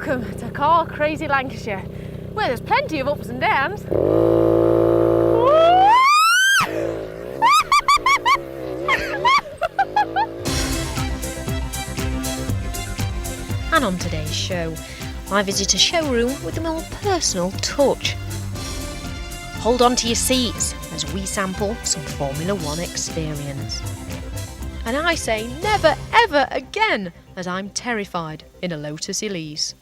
Welcome to Car Crazy Lancashire, where there's plenty of ups and downs. And on today's show, I visit a showroom with a more personal touch. Hold on to your seats as we sample some Formula One experience. And I say never ever again, as I'm terrified in a Lotus Elise.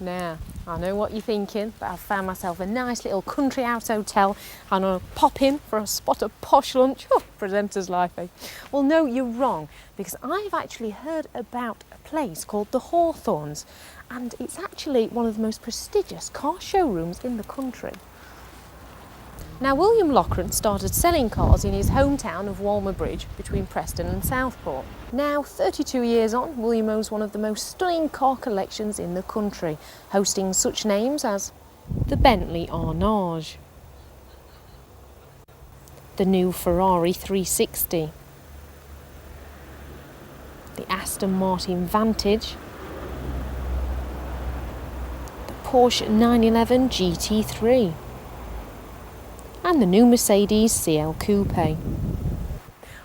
Now, I know what you're thinking, but I've found myself a nice little country house hotel and I'll pop in for a spot of posh lunch. Oh, presenter's life, eh? Well, no, you're wrong, because I've actually heard about a place called the Horthorns, and it's actually one of the most prestigious car showrooms in the country. Now, William Loughran started selling cars in his hometown of Walmer Bridge between Preston and Southport. Now, 32 years on, William owns one of the most stunning car collections in the country, hosting such names as the Bentley Arnage, the new Ferrari 360, the Aston Martin Vantage, the Porsche 911 GT3, and the new Mercedes CL Coupe.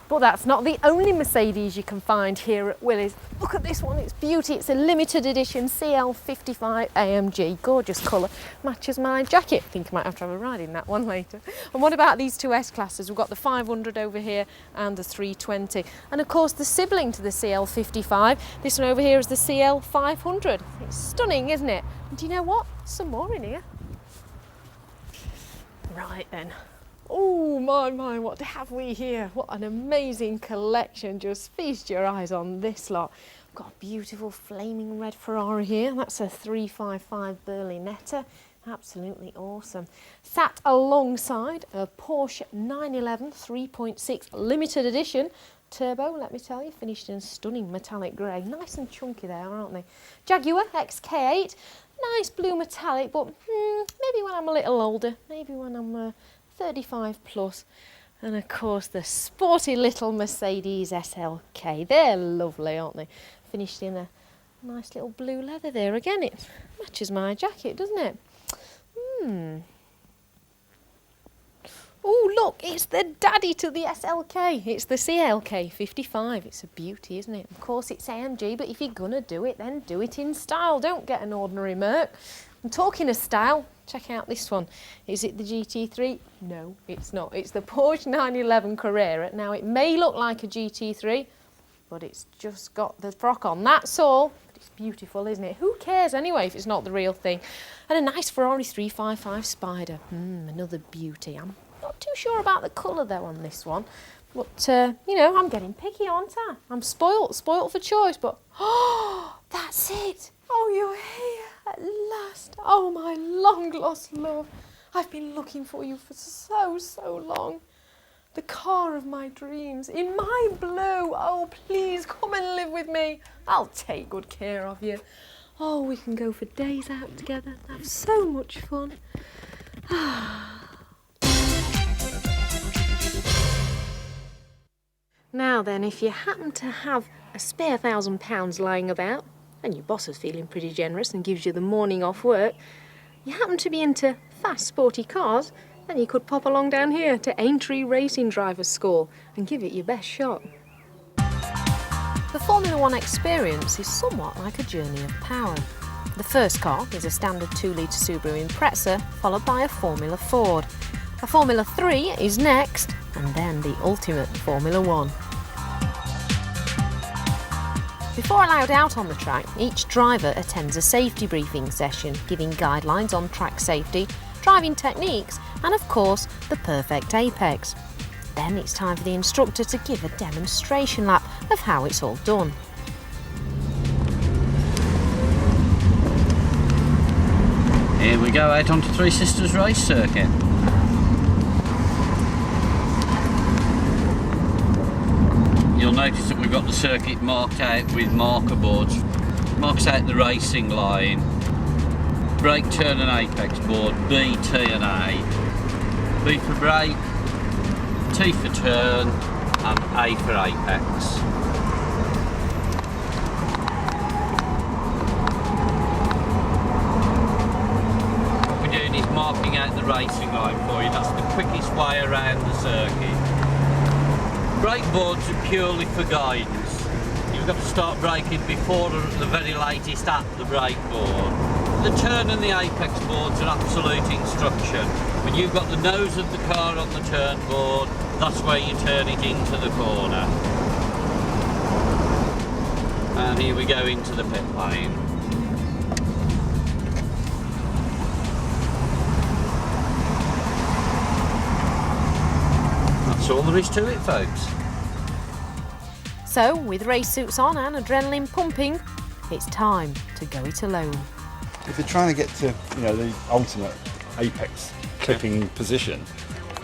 But that's not the only Mercedes you can find here at Willys. Look at this one, it's beauty. It's a limited edition CL55 AMG. Gorgeous colour, matches my jacket. I think I might have to have a ride in that one later. And what about these two S-classes? We've got the 500 over here and the 320. And of course the sibling to the CL55, this one over here is the CL500. It's stunning, isn't it? And do you know what? Some more in here. Right then. Oh my, what have we here? What an amazing collection. Just feast your eyes on this lot. We've got a beautiful flaming red Ferrari here. That's a 355 Berlinetta. Absolutely awesome. Sat alongside a Porsche 911 3.6 limited edition turbo, let me tell you, finished in stunning metallic grey. Nice and chunky there, aren't they? Jaguar XK8. Nice blue metallic, but maybe when I'm a little older, maybe when I'm 35 plus. And of course the sporty little Mercedes SLK. They're lovely, aren't they? Finished in a nice little blue leather there. Again, it matches my jacket, doesn't it? Oh, look, it's the daddy to the SLK. It's the CLK 55. It's a beauty, isn't it? Of course, it's AMG, but if you're going to do it, then do it in style. Don't get an ordinary Merc. I'm talking of style. Check out this one. Is it the GT3? No, it's not. It's the Porsche 911 Carrera. Now, it may look like a GT3, but it's just got the frock on. That's all. But it's beautiful, isn't it? Who cares anyway if it's not the real thing? And a nice Ferrari 355 Spider. Another beauty. I'm not too sure about the colour though on this one, but you know, I'm getting picky, aren't I? I'm spoilt for choice, but oh, that's it. Oh, you're here at last. Oh, my long lost love. I've been looking for you for so long. The car of my dreams in my blue. Oh, please come and live with me. I'll take good care of you. Oh, we can go for days out together, have so much fun. Now then, if you happen to have a spare £1,000 lying about, and your boss is feeling pretty generous and gives you the morning off work, you happen to be into fast, sporty cars, then you could pop along down here to Aintree Racing Drivers School and give it your best shot. The Formula One experience is somewhat like a journey of power. The first car is a standard 2-litre Subaru Impreza, followed by a Formula Ford. A Formula 3 is next, and then the ultimate Formula One. Before allowed out on the track, each driver attends a safety briefing session, giving guidelines on track safety, driving techniques, and of course, the perfect apex. Then it's time for the instructor to give a demonstration lap of how it's all done. Here we go out onto Three Sisters race circuit. You'll notice that we've got the circuit marked out with marker boards. Marks out the racing line, brake, turn and apex board, B, T and A. B for brake, T for turn, and A for apex. What we're doing is marking out the racing line for you. That's the quickest way around the circuit. Brake boards are purely for guidance. You've got to start braking before the very latest at the brake board. The turn and the apex boards are absolute instruction. When you've got the nose of the car on the turn board, that's where you turn it into the corner. And here we go into the pit lane. That's all there is to it, folks. So, with race suits on and adrenaline pumping, it's time to go it alone. If you're trying to get to, you know, the ultimate apex clipping position,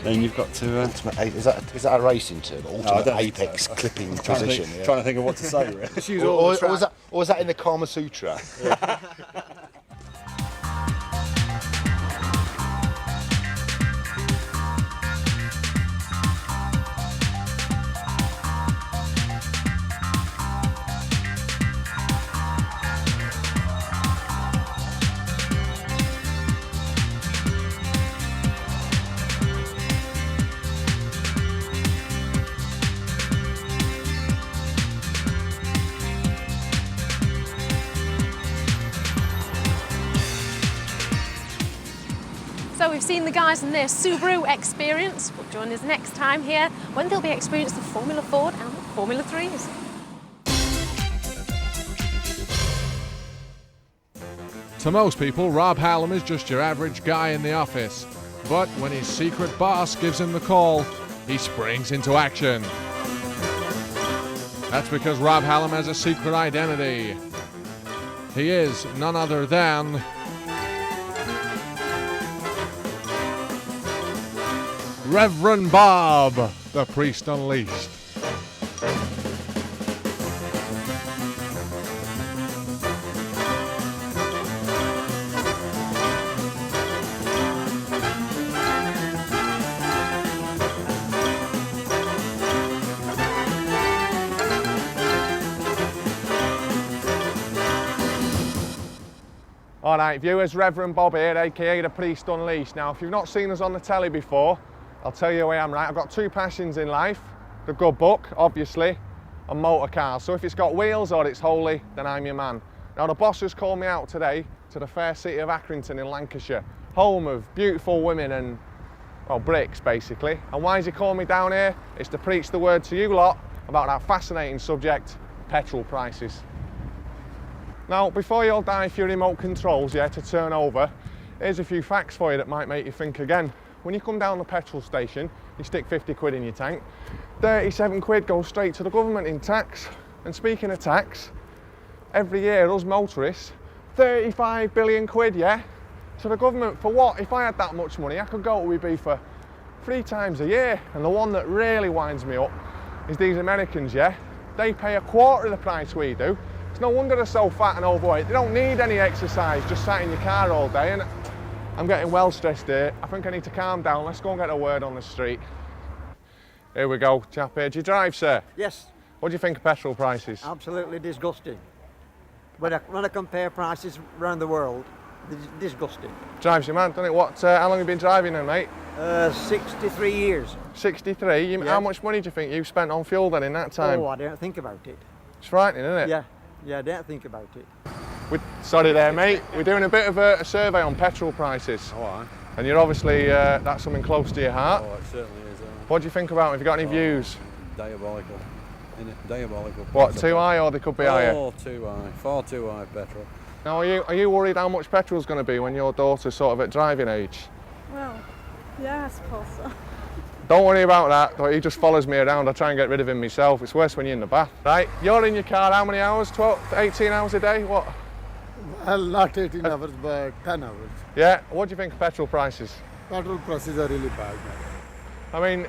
then you've got to. Is that a racing term? Ultimate apex clipping position. Trying to think of what to say. Really. or was that in the Kama Sutra? Yeah. So we've seen the guys in their Subaru experience. But join us next time here when they'll be experiencing the Formula Ford and Formula 3s. To most people, Rob Hallam is just your average guy in the office. But when his secret boss gives him the call, he springs into action. That's because Rob Hallam has a secret identity. He is none other than Reverend Bob, the Priest Unleashed. Alright viewers, Reverend Bob here, aka the Priest Unleashed. Now if you've not seen us on the telly before, I'll tell you who I am, right? I've got two passions in life. The good book, obviously, and motor cars. So if it's got wheels or it's holy, then I'm your man. Now the boss has called me out today to the fair city of Accrington in Lancashire, home of beautiful women and, well, bricks basically. And why has he called me down here? It's to preach the word to you lot about that fascinating subject, petrol prices. Now, before you all dive for your remote controls, yeah, to turn over, here's a few facts for you that might make you think again. When you come down the petrol station, you stick 50 quid in your tank, 37 quid goes straight to the government in tax. And speaking of tax, every year us motorists, 35 billion quid, yeah, to the government for what? If I had that much money, I could go to WB for 3 times a year. And the one that really winds me up is these Americans, yeah? They pay a quarter of the price we do. It's no wonder they're so fat and overweight. They don't need any exercise, just sat in your car all day. And I'm getting well stressed here. I think I need to calm down. Let's go and get a word on the street. Here we go, chap here. Do you drive, sir? Yes. What do you think of petrol prices? Absolutely disgusting. When I compare prices around the world, it's disgusting. Drives you mad, doesn't it? What? How long have you been driving then, mate? 63 years. 63? Yeah. How much money do you think you've spent on fuel then in that time? Oh, I don't think about it. It's frightening, isn't it? Yeah, I don't think about it. Sorry there, mate. We're doing a bit of a survey on petrol prices. Oh, aye. And you're obviously, that's something close to your heart. Oh, it certainly is. What do you think about it? Have you got any views? Diabolical. Diabolical. What, too high or they could be higher? Oh, too high. Far too high petrol. Now, are you worried how much petrol's going to be when your daughter's sort of at driving age? Well, yeah, I suppose so. Don't worry about that. He just follows me around. I try and get rid of him myself. It's worse when you're in the bath. Right, you're in your car how many hours? 12, 18 hours a day? What? Well, not 18 hours, but 10 hours. Yeah, what do you think of petrol prices? Petrol prices are really bad. I mean,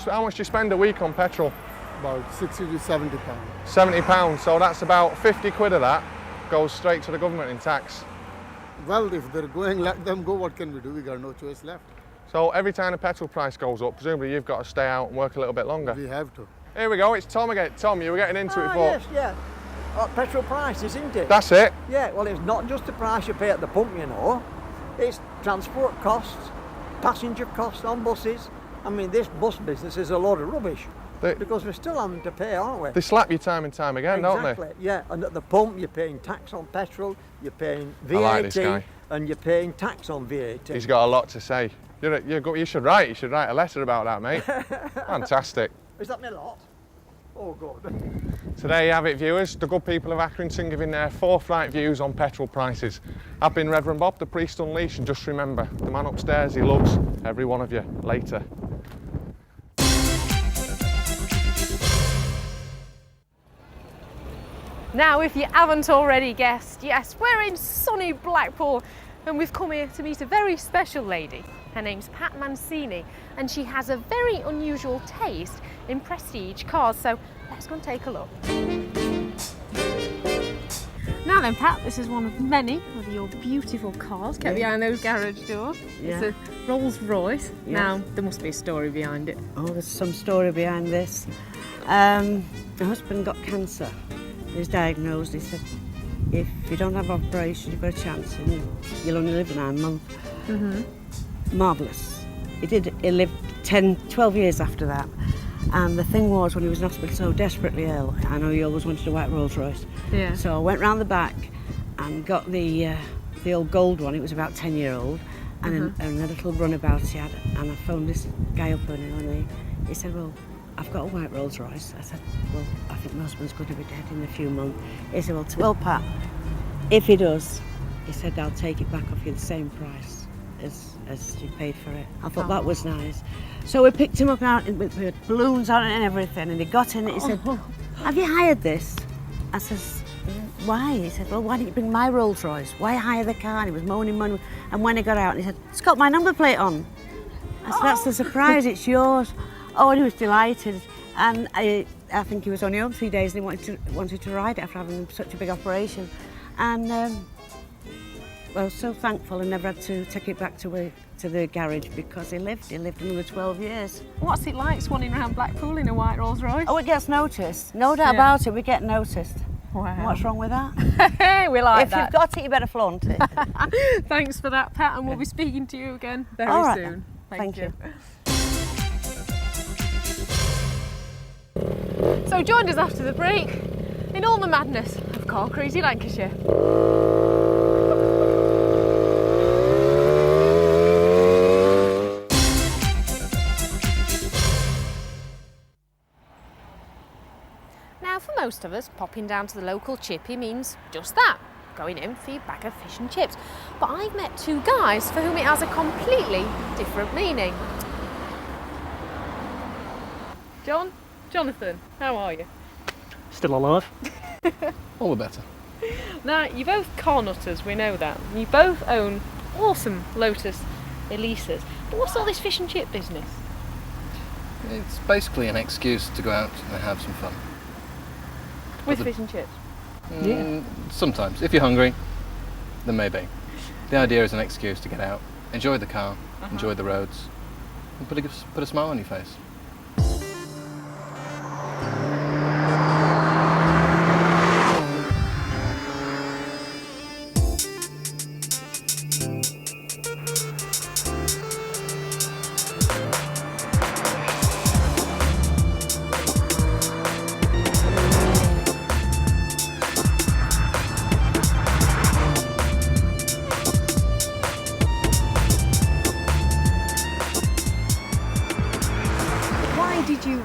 how much do you spend a week on petrol? About 60 to 70 pounds. 70 pounds, so that's about 50 quid of that goes straight to the government in tax. Well, if they're going, let them go. What can we do? We got no choice left. So every time the petrol price goes up, presumably you've got to stay out and work a little bit longer. We have to. Here we go, it's Tom again. Tom, you were getting into it before. Yes, yeah. Petrol prices, isn't it? That's it. Yeah, well, it's not just the price you pay at the pump, you know. It's transport costs, passenger costs on buses. I mean, this bus business is a load of rubbish. Because we're still having to pay, aren't we? They slap you time and time again, don't they? Exactly, yeah. And at the pump, you're paying tax on petrol, you're paying VAT, I like this guy. and you're paying tax on VAT. He's got a lot to say. You should write a letter about that, mate. Fantastic. Is that my lot? Oh, good. So there you have it, viewers. The good people of Accrington giving their forthright views on petrol prices. I've been Reverend Bob, the priest unleashed, and just remember, the man upstairs, he loves every one of you. Later. Now, if you haven't already guessed, yes, we're in sunny Blackpool and we've come here to meet a very special lady. Her name's Pat Mancini and she has a very unusual taste in prestige cars, so let's go and take a look. Now then, Pat, this is one of many of your beautiful cars kept behind those garage doors. Yeah. It's a Rolls Royce. Yeah. Now, there must be a story behind it. Oh, there's some story behind this. My husband got cancer. He was diagnosed. He said, if you don't have operation, you've got a chance and you'll only live 9 months. Marvellous. He lived 10, 12 years after that. And the thing was, when he was in hospital so desperately ill, I know he always wanted a white Rolls Royce. Yeah. So I went round the back and got the old gold one. It was about 10-year-old, and a little runabout he had. And I phoned this guy up and he said, well, I've got a white Rolls Royce. I said, well, I think my husband's going to be dead in a few months. He said, well, Pat, if he does, he said, I'll take it back off you the same price as you paid for it. I thought that was nice. So we picked him up out with balloons on it and everything, and he got in it. He said, have you hired this? I says, why? He said, well, why didn't you bring my Rolls Royce? Why hire the car? And he was moaning. And when he got out, he said, it's got my number plate on. I said, that's the surprise, it's yours. Oh, and he was delighted. And I think he was only home 3 days and he wanted to ride it after having such a big operation. And well, so thankful and never had to take it back to the garage because he lived another 12 years. What's it like swanning around Blackpool in a white Rolls Royce? Oh, it gets noticed. No doubt about it, we get noticed. Wow. What's wrong with that? Hey, we like that. If you've got it, you better flaunt it. Thanks for that, Pat, and we'll be speaking to you again very All right, soon. Thank you. So join us after the break in all the madness of Car Crazy Lancashire. Now, for most of us, popping down to the local chippy means just that, going in for your bag of fish and chips. But I've met two guys for whom it has a completely different meaning. Jonathan, how are you? Still alive. All the better. Now, you're both car nutters, we know that. You both own awesome Lotus Elises. But what's all this fish and chip business? It's basically an excuse to go out and have some fun. With fish and chips? Yeah. Sometimes. If you're hungry, then maybe. The idea is an excuse to get out, enjoy the car, enjoy the roads, and put a smile on your face.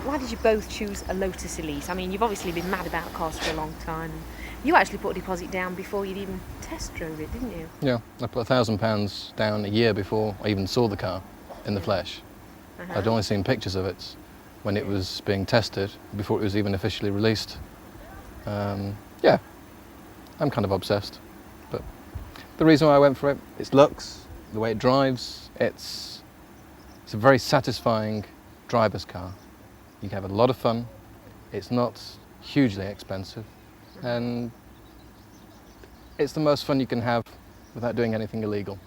Why did you both choose a Lotus Elise? I mean, you've obviously been mad about cars for a long time. You actually put a deposit down before you'd even test drove it, didn't you? Yeah, I put £1,000 down a year before I even saw the car in the flesh. I'd only seen pictures of it when it was being tested, before it was even officially released. Yeah, I'm kind of obsessed. But the reason why I went for it, its looks, the way it drives, it's a very satisfying driver's car. You can have a lot of fun, it's not hugely expensive, and it's the most fun you can have without doing anything illegal.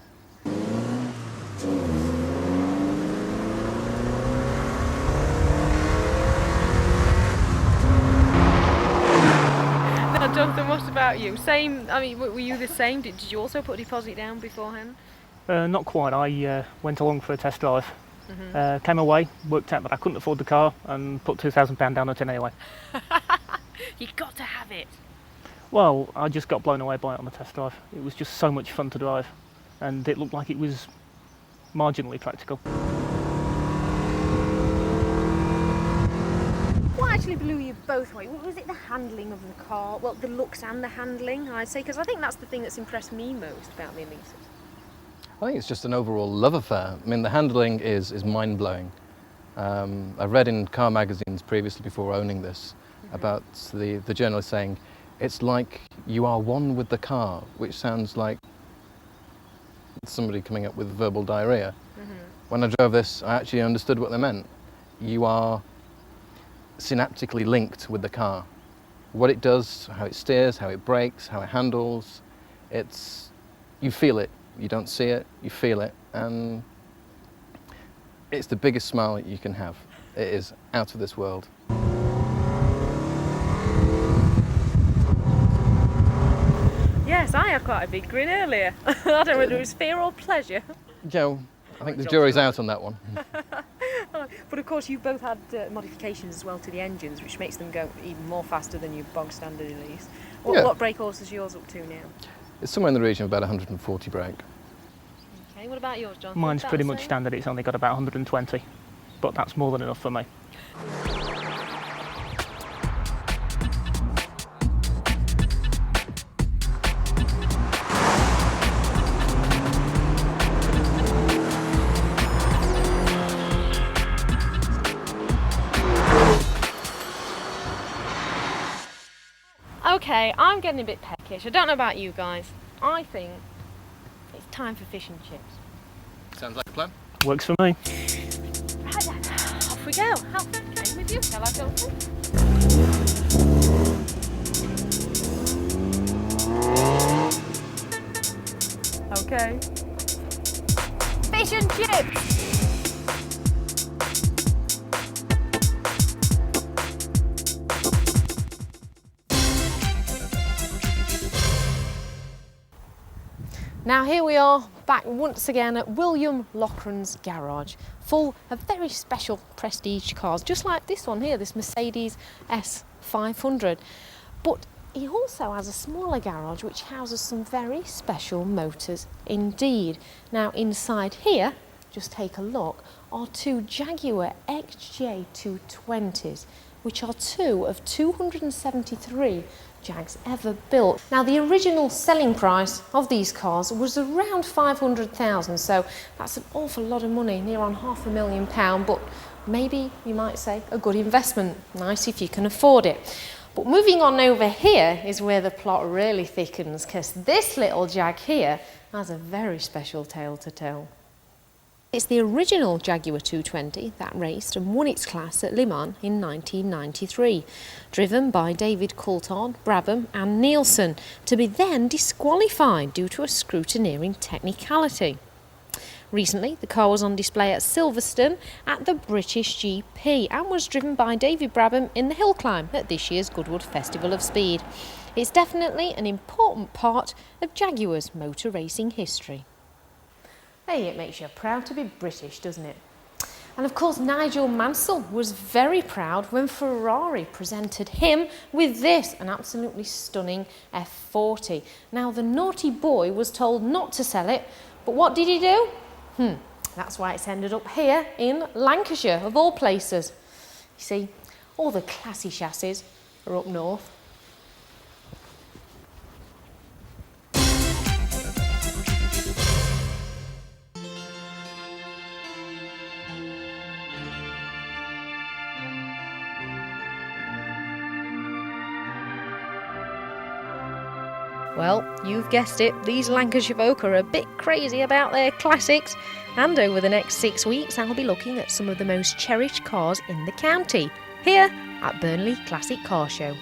Jonathan, what about you? Same, I mean, were you the same? Did you also put a deposit down beforehand? Not quite. I went along for a test drive. Came away, worked out that I couldn't afford the car and put £2,000 down on it anyway. You got to have it. Well, I just got blown away by it on the test drive. It was just so much fun to drive and it looked like it was marginally practical. What actually blew you both away? Was it the handling of the car? Well, the looks and the handling, I'd say, because I think that's the thing that's impressed me most about the Elises. I think it's just an overall love affair. I mean, the handling is mind-blowing. I read in car magazines previously before owning this about the journalist saying, it's like you are one with the car, which sounds like somebody coming up with verbal diarrhea. When I drove this, I actually understood what they meant. You are synaptically linked with the car. What it does, how it steers, how it brakes, how it handles, you feel it. You don't see it, you feel it, and it's the biggest smile you can have. It is out of this world. Yes, I had quite a big grin earlier. I don't know whether it was fear or pleasure. Joe, I think the jury's out on that one. But of course you both had modifications as well to the engines, which makes them go even more faster than your bog standard Elise. What brake horse is yours up to now? It's somewhere in the region of about 140 brake. Okay, what about yours, John? Mine's pretty much standard, it's only got about 120, but that's more than enough for me. Okay, I'm getting a bit peckish. I don't know about you guys. I think it's time for fish and chips. Sounds like a plan. Works for me. Right then, off we go. Alfred, came with you. Shall I go through? Okay. Fish and chips! Now here we are back once again at William Loughran's garage, full of very special prestige cars, just like this one here, this Mercedes S500. But he also has a smaller garage which houses some very special motors indeed. Now inside here, just take a look, are two Jaguar XJ220s, which are two of 273 Jags ever built. Now the original selling price of these cars was around 500,000, so that's an awful lot of money, near on £500,000, but maybe you might say a good investment, nice if you can afford it. But moving on over here is where the plot really thickens, because this little Jag here has a very special tale to tell. It's the original Jaguar 220 that raced and won its class at Le Mans in 1993, driven by David Coulthard, Brabham and Nielsen, to be then disqualified due to a scrutineering technicality. Recently, the car was on display at Silverstone at the British GP and was driven by David Brabham in the hill climb at this year's Goodwood Festival of Speed. It's definitely an important part of Jaguar's motor racing history. Hey, it makes you proud to be British, doesn't it? And of course, Nigel Mansell was very proud when Ferrari presented him with this, an absolutely stunning F40. Now, the naughty boy was told not to sell it, but what did he do? That's why it's ended up here in Lancashire, of all places. You see, all the classy chassis are up north. Well, you've guessed it, these Lancashire folk are a bit crazy about their classics, and over the next 6 weeks I'll be looking at some of the most cherished cars in the county, here at Burnley Classic Car Show.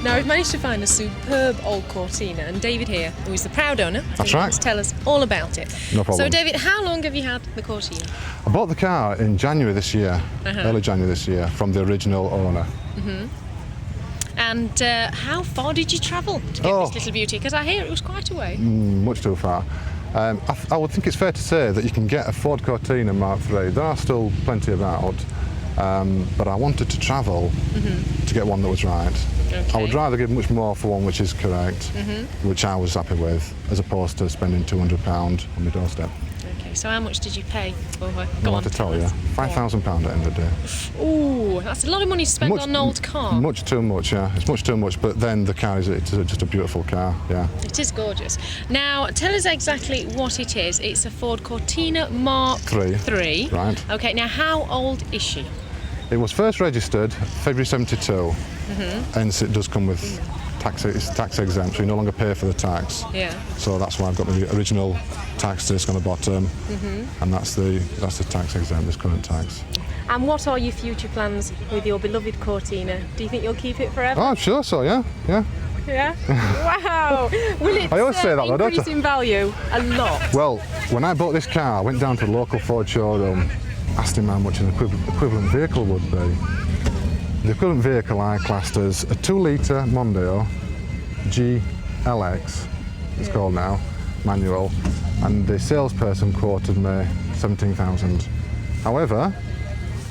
Now we've managed to find a superb old Cortina, and David here, who is the proud owner, That's who right. wants to tell us all about it. No problem. So David, how long have you had the Cortina? I bought the car in January this year, early January this year, from the original owner. And how far did you travel to get this little beauty? Because I hear it was quite a way. Much too far. I would think it's fair to say that you can get a Ford Cortina Mark III. There are still plenty about, but I wanted to travel to get one that was right. Okay. I would rather give much more for one which is correct, which I was happy with, as opposed to spending £200 on my doorstep. Okay, so how much did you pay for her? I want to tell you, £5,000 at the end of the day. Ooh, that's a lot of money to spend on an old car. Much too much, yeah. It's much too much, but then the car is just a beautiful car, yeah. It is gorgeous. Now, tell us exactly what it is. It's a Ford Cortina Mark III. Right. Okay, now how old is she? It was first registered February 72, hence it does come with tax. It's tax exempt, so you no longer pay for the tax. Yeah. So that's why I've got the original tax disc on the bottom, and that's the tax exempt, this current tax. And what are your future plans with your beloved Cortina? Do you think you'll keep it forever? Oh, I'm sure so, yeah. Yeah? Wow! Will it I always say that, though, don't increase I? in value a lot? Well, when I bought this car, I went down to the local Ford showroom, asked him how much an equivalent vehicle would be. The equivalent vehicle I classed as a 2-litre Mondeo GLX, it's called now, manual, and the salesperson quoted me 17,000. However,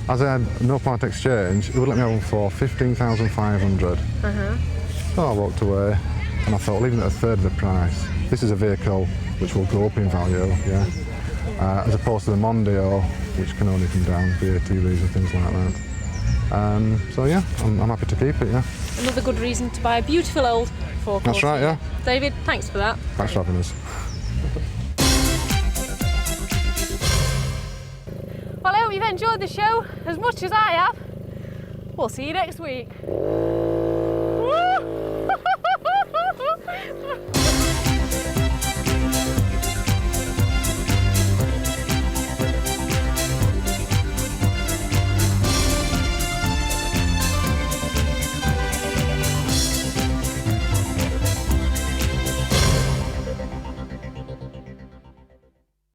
as I had no part exchange, it would let me have one for 15,500. So I walked away, and I thought, leaving it at a third of the price. This is a vehicle which will go up in value, yeah, as opposed to the Mondeo, which can only come down, VAT and things like that. So yeah, I'm happy to keep it, yeah. Another good reason to buy a beautiful old Ford Cortina. That's right, yeah. David, thanks for that. Thanks for having us. Well, I hope you've enjoyed the show as much as I have. We'll see you next week.